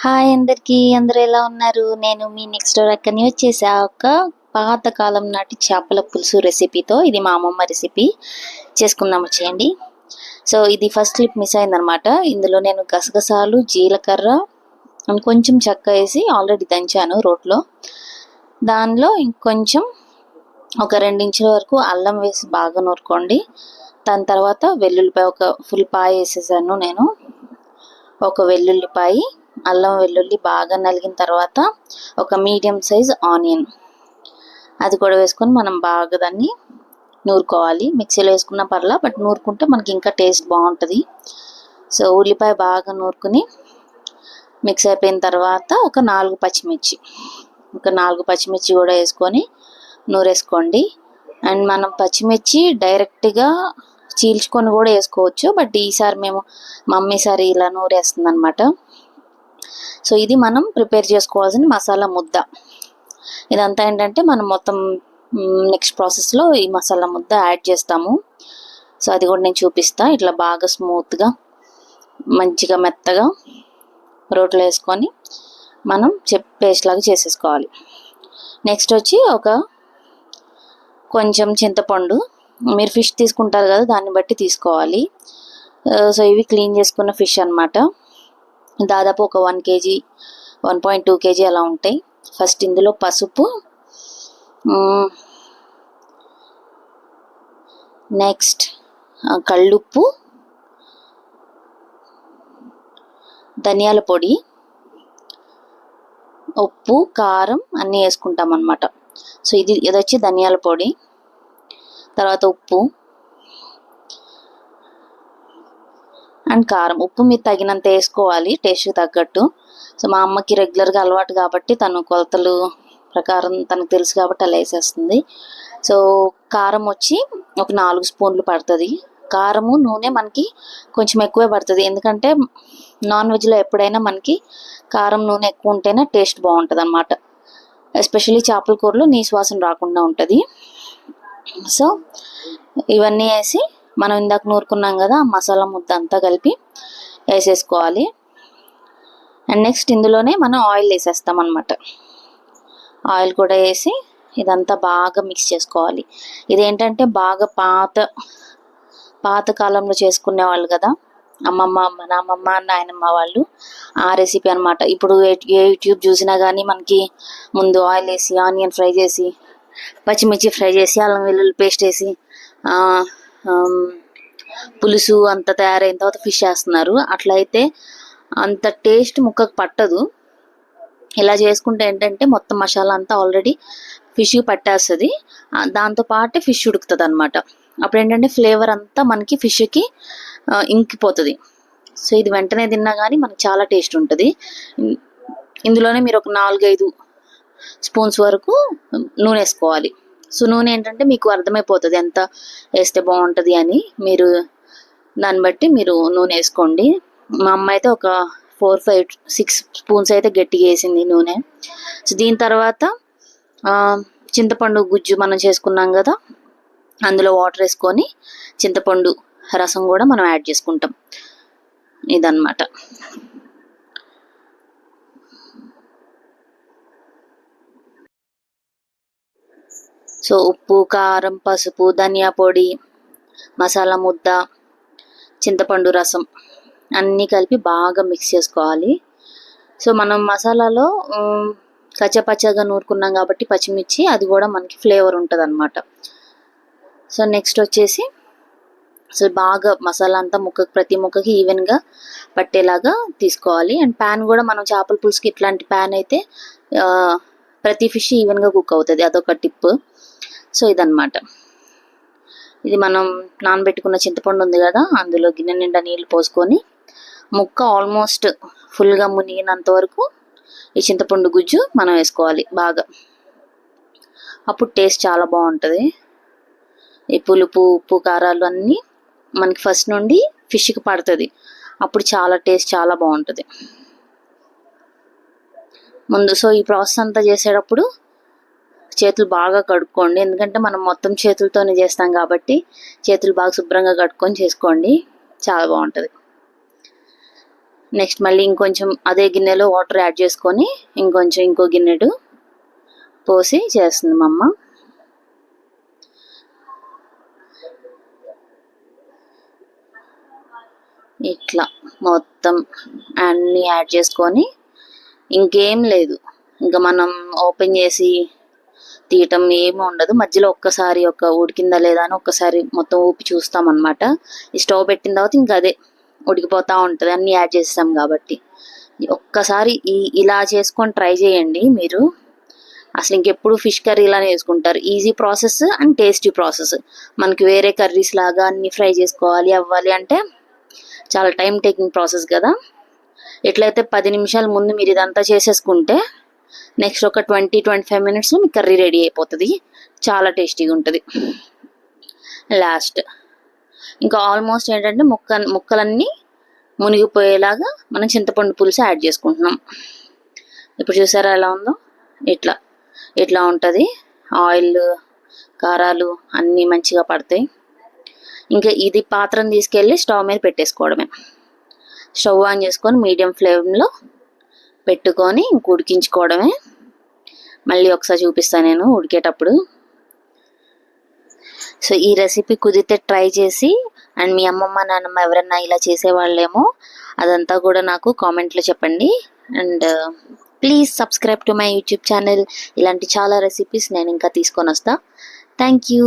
Hi అందరికీ, అందరూ ఎలా ఉన్నారు? నేను మీ నెక్స్ట్ డోర్ అక్కని వచ్చేసా. ఒక పాతకాలం నాటి చేపల పులుసు రెసిపీతో. ఇది మా అమ్మమ్మ రెసిపీ. చేసుకుందాం వచ్చేయండి. సో ఇది ఫస్ట్ క్లిప్ మిస్ అయిందనమాట. ఇందులో నేను గసగసాలు, జీలకర్ర అండ్ కొంచెం చెక్క వేసి ఆల్రెడీ దంచాను రోట్లో. దానిలో ఇంకొంచెం ఒక 2 ఇంచుల వరకు అల్లం వేసి బాగా నూరుకోండి. దాని తర్వాత వెల్లుల్లిపాయ ఒక ఫుల్ పాయ వేసేసాను నేను. ఒక వెల్లుల్లిపాయ, అల్లం వెల్లుల్లి బాగా నలిగిన తర్వాత ఒక మీడియం సైజ్ ఆనియన్ అది కూడా వేసుకొని మనం బాగా దాన్ని నూరుకోవాలి. మిక్సీలో వేసుకున్న పర్లా, బట్ నూరుకుంటే మనకి ఇంకా టేస్ట్ బాగుంటుంది. సో ఉల్లిపాయ బాగా నూరుకుని మిక్స్ అయిపోయిన తర్వాత ఒక 4 పచ్చిమిర్చి కూడా వేసుకొని నూరేసుకోండి. అండ్ మనం పచ్చిమిర్చి డైరెక్ట్గా చీల్చుకొని కూడా వేసుకోవచ్చు, బట్ ఈసారి మమ్మీ సారి ఇలా నూరేస్తుంది అనమాట. సో ఇది మనం ప్రిపేర్ చేసుకోవాల్సిన మసాలా ముద్ద. ఇదంతా ఏంటంటే మనం మొత్తం నెక్స్ట్ ప్రాసెస్లో ఈ మసాలా ముద్ద యాడ్ చేస్తాము. సో అది కూడా నేను చూపిస్తా. ఇట్లా బాగా స్మూత్గా మంచిగా మెత్తగా రోట్లో వేసుకొని మనం పేస్ట్ లాగా చేసేసుకోవాలి. నెక్స్ట్ వచ్చి కొంచెం చింతపండు, మీరు ఫిష్ తీసుకుంటారు కదా దాన్ని బట్టి తీసుకోవాలి. సో ఇవి క్లీన్ చేసుకున్న ఫిష్ అనమాట. దాదాపు ఒక 1 కేజీ 1.2 కేజీ అలా ఉంటాయి. ఫస్ట్ ఇందులో పసుపు, నెక్స్ట్ కళ్ళుప్పు, ధనియాల పొడి, ఉప్పు, కారం అన్నీ వేసుకుంటాం అన్నమాట. సో ఇది వచ్చి ధనియాల పొడి, తర్వాత ఉప్పు అండ్ కారం. ఉప్పు మీరు తగినంత వేసుకోవాలి, టేస్ట్కి తగ్గట్టు. సో మా అమ్మకి రెగ్యులర్గా అలవాటు కాబట్టి తను కొలతలు ప్రకారం తనకు తెలుసు కాబట్టి అలా వేసేస్తుంది. సో కారం వచ్చి ఒక 4 స్పూన్లు పడుతుంది. కారము నూనె మనకి కొంచెం ఎక్కువే పడుతుంది, ఎందుకంటే నాన్ వెజ్లో ఎప్పుడైనా మనకి కారం నూనె ఎక్కువ ఉంటేనే టేస్ట్ బాగుంటుంది అన్నమాట. ఎస్పెషల్లీ చేపల కూరలో నీసు వాసన రాకుండా ఉంటుంది. సో ఇవన్నీ వేసి మనం ఇందాక నూరుకున్నాం కదా ఆ మసాలా ముద్ద అంతా కలిపి వేసేసుకోవాలి. అండ్ నెక్స్ట్ ఇందులోనే మనం ఆయిల్ వేసేస్తాం అన్నమాట. ఆయిల్ కూడా వేసి ఇదంతా బాగా మిక్స్ చేసుకోవాలి. ఇదేంటంటే బాగా పాత కాలంలో చేసుకునే వాళ్ళు కదా, నాన్నమ్మ నాయనమ్మ వాళ్ళు, ఆ రెసిపీ అనమాట. ఇప్పుడు యూట్యూబ్ చూసినా కానీ మనకి ముందు ఆయిల్ వేసి ఆనియన్ ఫ్రై చేసి పచ్చిమిర్చి ఫ్రై చేసి అల్లం వెల్లుల్లి పేస్ట్ వేసి పులుసు అంత తయారైన తర్వాత ఫిష్ వేస్తున్నారు. అట్లయితే అంత టేస్ట్ ముక్కకు పట్టదు. ఇలా చేసుకుంటే ఏంటంటే మొత్తం మసాలా అంతా ఆల్రెడీ ఫిష్కి పట్టేస్తుంది, దాంతోపాటు ఫిష్ ఉడుకుతుంది అనమాట. అప్పుడు ఏంటంటే ఫ్లేవర్ అంతా మనకి ఫిష్కి ఇంకిపోతుంది. సో ఇది వెంటనే తిన్నా కానీ మనకి చాలా టేస్ట్ ఉంటుంది. ఇందులోనే మీరు ఒక 4-5 స్పూన్స్ వరకు నూనె వేసుకోవాలి. సో నూనె ఏంటంటే మీకు అర్థమైపోతుంది ఎంత వేస్తే బాగుంటుంది అని. మీరు దాన్ని బట్టి మీరు నూనె వేసుకోండి. మా అమ్మ అయితే ఒక 4-5-6 స్పూన్స్ అయితే గట్టిగా వేసింది నూనె. సో దీని తర్వాత చింతపండు గుజ్జు మనం చేసుకున్నాం కదా, అందులో వాటర్ వేసుకొని చింతపండు రసం కూడా మనం యాడ్ చేసుకుంటాం. ఇదన్నమాట. సో ఉప్పు, కారం, పసుపు, ధనియా పొడి, మసాలా ముద్ద, చింతపండు రసం అన్నీ కలిపి బాగా మిక్స్ చేసుకోవాలి. సో మనం మసాలాలో కచ్చపచ్చగా నూరుకున్నాం కాబట్టి పచ్చిమిర్చి, అది కూడా మనకి ఫ్లేవర్ ఉంటుంది అనమాట. సో నెక్స్ట్ వచ్చేసి సో బాగా మసాలా అంతా ప్రతి ముక్కకి ఈవెన్గా పట్టేలాగా తీసుకోవాలి. అండ్ ప్యాన్ కూడా మనం చేపల పులుసుకి ఇట్లాంటి ప్యాన్ అయితే ప్రతి ఫిష్ ఈవెన్గా కుక్ అవుతుంది, అదొక టిప్. సో ఇదన్నమాట. ఇది మనం నానబెట్టుకున్న చింతపండు ఉంది కదా, అందులో గిన్నె నిండా నీళ్ళు పోసుకొని ముక్క ఆల్మోస్ట్ ఫుల్గా మునిగినంత వరకు ఈ చింతపండు గుజ్జు మనం వేసుకోవాలి బాగా. అప్పుడు టేస్ట్ చాలా బాగుంటుంది. ఈ పులుపు, ఉప్పు, కారాలు అన్నీ మనకి ఫస్ట్ నుండి ఫిష్కి పడుతుంది. అప్పుడు చాలా బాగుంటుంది ముందు. సో ఈ ప్రాసెస్ అంతా చేసేటప్పుడు చేతులు బాగా కడుక్కోండి, ఎందుకంటే మనం మొత్తం చేతులతోనే చేస్తాం కాబట్టి చేతులు బాగా శుభ్రంగా కడుక్కొని చేసుకోండి, చాలా బాగుంటుంది. నెక్స్ట్ మళ్ళీ ఇంకొంచెం అదే గిన్నెలో వాటర్ యాడ్ చేసుకొని ఇంకో గిన్నెడు పోసి చేస్తుంది మా అమ్మ. ఇట్లా మొత్తం అన్నీ యాడ్ చేసుకొని ఇంకేం లేదు, ఇంకా మనం ఓపెన్ చేసి తీయటం ఏమి ఉండదు. మధ్యలో ఒక్కసారి ఉడికిందా లేదా అని ఒక్కసారి మొత్తం ఊపి చూస్తామన్నమాట. ఈ స్టవ్ పెట్టిన తర్వాత ఇంకా అదే ఉడికిపోతూ ఉంటుంది, అన్నీ యాడ్ చేస్తాం కాబట్టి. ఒక్కసారి ఇలా చేసుకొని ట్రై చేయండి మీరు. అసలు ఇంకెప్పుడు ఫిష్ కర్రీ ఇలానే చేసుకుంటారు. Easy process and tasty process. మనకి వేరే కర్రీస్ లాగా అన్ని ఫ్రై చేసుకోవాలి అవ్వాలి అంటే చాలా టైం టేకింగ్ ప్రాసెస్ కదా. ఎట్లయితే 10 నిమిషాల ముందు మీరు ఇదంతా చేసేసుకుంటే నెక్స్ట్ ఒక 20-25 మినిట్స్లో మీకు కర్రీ రెడీ అయిపోతుంది. చాలా టేస్టీగా ఉంటుంది. లాస్ట్ ఇంకా ఆల్మోస్ట్ ఏంటంటే ముక్కలన్నీ మునిగిపోయేలాగా మనం చింతపండు పులుసు యాడ్ చేసుకుంటున్నాం. ఇప్పుడు చూసారా ఎలా ఉందో, ఇట్లా ఉంటుంది. ఆయిల్ కారాలు అన్నీ మంచిగా పడతాయి. ఇంకా ఇది పాత్రను తీసుకెళ్ళి స్టవ్ మీద పెట్టేసుకోవడమే. స్టవ్ ఆన్ చేసుకొని మీడియం ఫ్లేమ్లో పెట్టుకొని ఇంక ఉడికించుకోవడమే. మళ్ళీ ఒకసారి చూపిస్తాను నేను ఉడికేటప్పుడు. సో ఈ రెసిపీ కుదిరితే ట్రై చేసి, అండ్ మీ అమ్మమ్మ నాన్నమ్మ ఎవరన్నా ఇలా చేసేవాళ్ళేమో అదంతా కూడా నాకు కామెంట్లో చెప్పండి. And please subscribe to my YouTube channel. ఇలాంటి చాలా రెసిపీస్ నేను ఇంకా తీసుకొని వస్తా. Thank you.